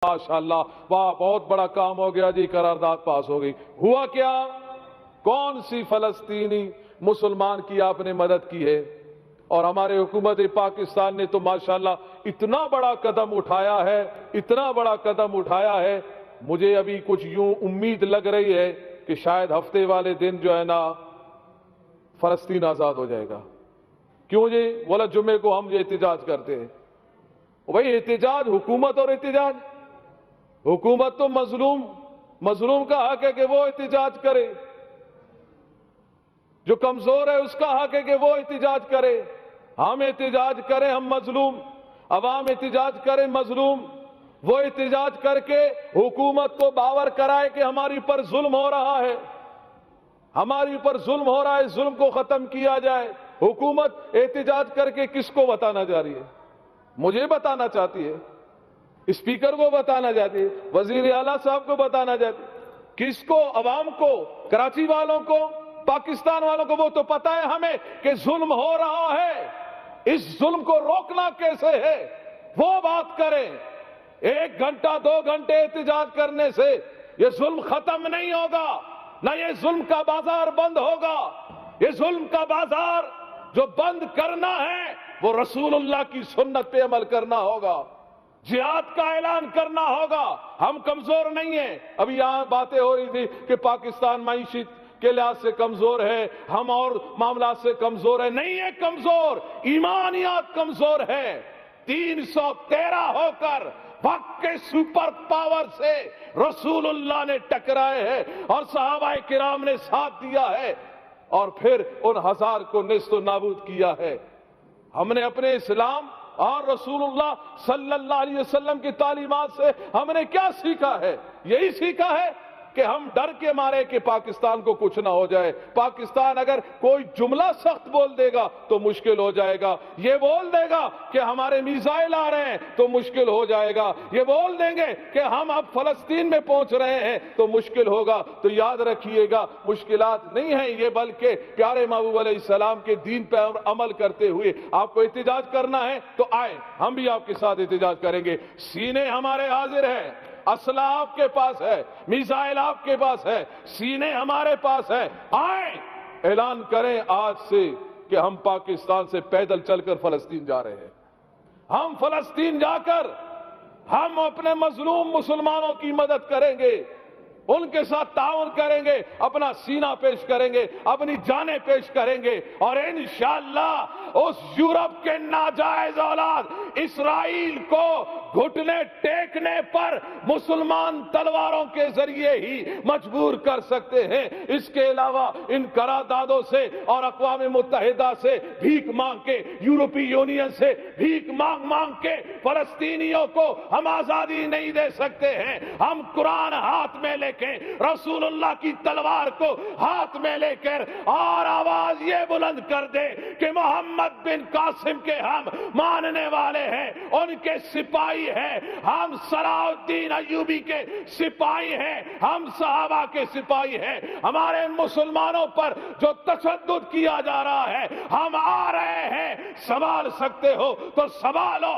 माशाअल्लाह, वाह बहुत बड़ा काम हो गया जी, करारदाद पास हो गई। हुआ क्या? कौन सी फलस्तीनी मुसलमान की आपने मदद की है? और हमारे हुकूमत पाकिस्तान ने तो माशाअल्लाह इतना बड़ा कदम उठाया है, इतना बड़ा कदम उठाया है। मुझे अभी कुछ यूं उम्मीद लग रही है कि शायद हफ्ते वाले दिन जो है ना फलस्तीन आजाद हो जाएगा। क्यों जी? बोला जुम्मे को हम ये एहतिजाज करते हैं। भाई एहतिजाज हुकूमत और एहतिजाज, हुकूमत तो मजलूम का हक है कि वो एहतिजाज करे, जो कमजोर है उसका हक है कि वो एहतिजाज करे। हम एहतिजाज करें, हम मजलूम, अवाम एहतिजाज करे मजलूम, वो एहतिजाज करके हुकूमत को बावर कराए कि हमारे ऊपर जुल्म हो रहा है, हमारे ऊपर जुल्म हो रहा है, जुल्म को खत्म किया जाए। हुकूमत एहतिजाज करके किसको बताना चाह रही है? मुझे बताना चाहती है, स्पीकर को बताना चाहती है, वजीर आला साहब को बताना चाहती है। किसको? अवाम को, कराची वालों को, पाकिस्तान वालों को। वो तो पता है हमें कि जुल्म हो रहा है, इस जुल्म को रोकना कैसे है वो बात करें। 1 घंटा 2 घंटे एहतिजाज करने से ये जुल्म खत्म नहीं होगा, ना ये जुल्म का बाजार बंद होगा। ये जुल्म का बाजार जो बंद करना है वो रसूलुल्लाह की सुन्नत पे अमल करना होगा, जिहाद का ऐलान करना होगा। हम कमजोर नहीं हैं। अभी यहां बातें हो रही थी कि पाकिस्तान मईशत के लिहाज से कमजोर है, हम और मामला से कमजोर है। नहीं है कमजोर, ईमानियात कमजोर है। 313 होकर वक्त के सुपर पावर से रसूलुल्लाह ने टकराए हैं और सहाबाए किराम ने साथ दिया है और फिर उन 1000 को नेस्तो नाबूद किया है। हमने अपने इस्लाम और रसूलुल्लाह सल्लल्लाहु अलैहि वसल्लम की तालीमात से हमने क्या सीखा है? यही सीखा है कि हम डर के मारे कि पाकिस्तान को कुछ ना हो जाए। पाकिस्तान अगर कोई जुमला सख्त बोल देगा तो मुश्किल हो जाएगा। ये बोल देगा कि हमारे मिसाइल आ रहे हैं तो मुश्किल हो जाएगा। ये बोल देंगे कि हम अब फलस्तीन में पहुंच रहे हैं तो मुश्किल होगा। तो याद रखिएगा, मुश्किलात नहीं है ये, बल्कि प्यारे महबूब अलैहिस्सलाम के दीन पर अमल करते हुए आपको एहतिजाज करना है तो आए, हम भी आपके साथ एहतिजाज करेंगे। सीने हमारे हाजिर हैं, असला आपके पास है, मिसाइल आपके पास है, सीने हमारे पास है। आए, ऐलान करें आज से कि हम पाकिस्तान से पैदल चलकर फलस्तीन जा रहे हैं। हम फलस्तीन जाकर हम अपने मजलूम मुसलमानों की मदद करेंगे, उनके साथ ताउन करेंगे, अपना सीना पेश करेंगे, अपनी जानें पेश करेंगे और इंशाअल्लाह उस यूरोप के नाजायज औलाद इसराइल को घुटने टेकने पर मुसलमान तलवारों के जरिए ही मजबूर कर सकते हैं। इसके अलावा इन करारदादों से और अक़वाम मुत्तहिदा से भीख मांग के, यूरोपीय यूनियन से भीख मांग मांग के फलस्तीनियों को हम आजादी नहीं दे सकते हैं। हम कुरान हाथ में लेके, रसूलुल्लाह की तलवार को हाथ में लेकर और आवाज ये बुलंद कर दे कि मोहम्मद बिन कासिम के हम मानने वाले हैं, उनके सिपाही हैं, हम सलाउद्दीन अय्यूबी के सिपाही हैं, हम सहाबा के सिपाही हैं। हमारे मुसलमानों पर जो तशद्दुद किया जा रहा है, हम आ रहे हैं। संभाल सकते हो तो संभालो,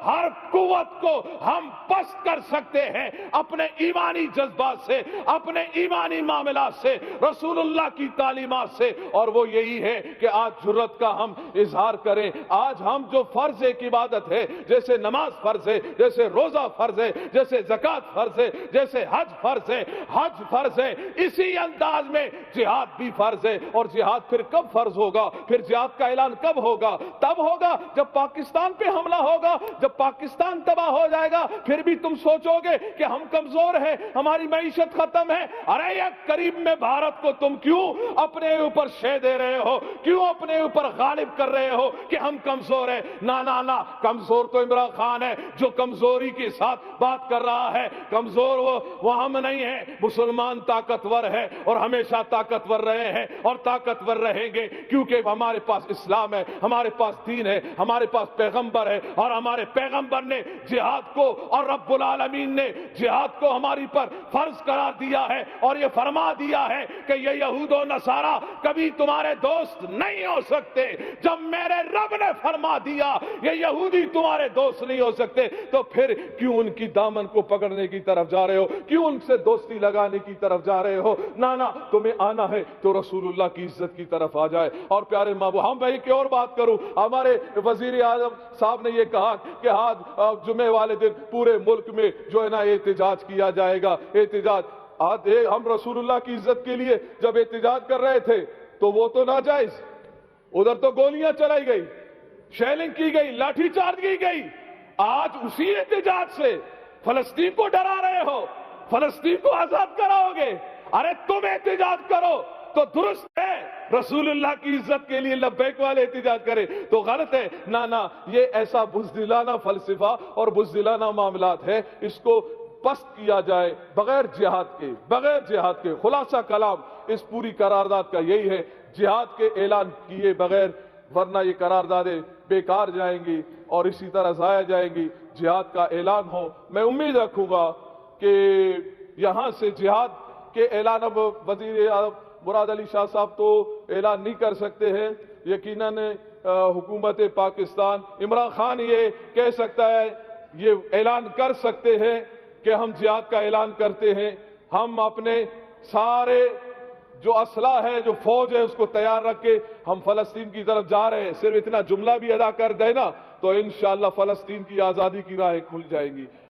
हर कुव्वत को हम पस्त कर सकते हैं अपने ईमानी जज्बात से, अपने ईमानी मामलात से, रसूलुल्लाह की तालीमात से। और वो यही है कि आज जुर्रत का हम इजहार करें। आज हम जो फर्ज एक इबादत है, जैसे नमाज फर्ज है, जैसे रोजा फर्ज है, जैसे ज़कात फर्ज है, जैसे हज फर्ज है, हज फर्ज है, इसी अंदाज में जिहाद भी फर्ज है। और जिहाद फिर कब फर्ज होगा? फिर जिहाद का ऐलान कब होगा? तब होगा जब पाकिस्तान पे हमला होगा, जब पाकिस्तान तबाह हो जाएगा। फिर भी तुम सोचोगे कि हम कमजोर हैं, हमारी मईशत खत्म है। अरे यार, करीब में भारत को तुम क्यों अपने ऊपर शे दे रहे हो? क्यों अपने ऊपर गालिब कर रहे हो कि हम कमजोर हैं? ना ना ना, कमजोर तो इमरान खान है जो कमजोरी के साथ बात कर रहा है। कमजोर वो हम नहीं है। मुसलमान ताकतवर है और हमेशा ताकतवर रहे हैं और ताकतवर रहेंगे, क्योंकि हमारे पास इस्लाम है, हमारे पास दीन है, हमारे पास पैगंबर है और हमारे पैगंबर ने जिहाद को और रब्बुल आलमीन ने जिहाद को हमारी पर फर्ज करार दिया है और ये फरमा दिया है कि ये यहूद और नसारा कभी तुम्हारे दोस्त नहीं हो सकते। जब मेरे रब ने भरमा दिया, ये यहूदी तुम्हारे दोस्त नहीं हो सकते, तो फिर क्यों उनकी दामन को पकड़ने की तरफ जा रहे हो, क्यों उनसे दोस्ती लगाने की तरफ जा रहे हो? ना ना, तुम्हें आना है तो रसूलुल्लाह की इज्जत की तरफ आ जाए। और प्यारे महबूब, हम भाई की और बात करूं, हमारे वजीर आजम साहब ने ये कहा कि आज जुमे वाले दिन पूरे मुल्क में जो है ना एहतिजाज किया जाएगा। एहतिजाज, आज हम रसूलुल्लाह की इज्जत के लिए जब एहतिजाज कर रहे थे तो वो तो नाजायज, उधर तो गोलियां चलाई गई, शेलिंग की गई, लाठीचार्ज की गई। आज उसी एहतिजाज से फलस्तीन को डरा रहे हो, फलस्तीन को आजाद कराओगे। अरे तुम एहतिजाज करो तो दुरुस्त है, रसूलुल्लाह की इज्जत के लिए लब्बैक वाले एहतिजाज करे तो गलत है। ना ना, ये ऐसा बुज़दिलाना फलसफा और बुज़दिलाना मामलात है, इसको पस्त किया जाए बगैर जिहाद के। खुलासा कलाम इस पूरी करारदाद का यही है, जिहाद के ऐलान किए बगैर, वरना ये करारदादें बेकार जाएंगी और इसी तरह जाया जाएंगी। जिहाद का ऐलान हो, मैं उम्मीद रखूंगा कि यहां से जिहाद के ऐलान, अब वजीर आज़म मुराद अली शाह साहब तो ऐलान नहीं कर सकते हैं, यकीनन हुकूमत पाकिस्तान, इमरान खान ये कह सकता है, ये ऐलान कर सकते हैं कि हम जिहाद का ऐलान करते हैं, हम अपने सारे जो असला है, जो फौज है, उसको तैयार रख के हम फलस्तीन की तरफ जा रहे हैं। सिर्फ इतना जुमला भी अदा कर देना तो इंशाअल्लाह फलस्तीन की आजादी की राहें खुल जाएंगी।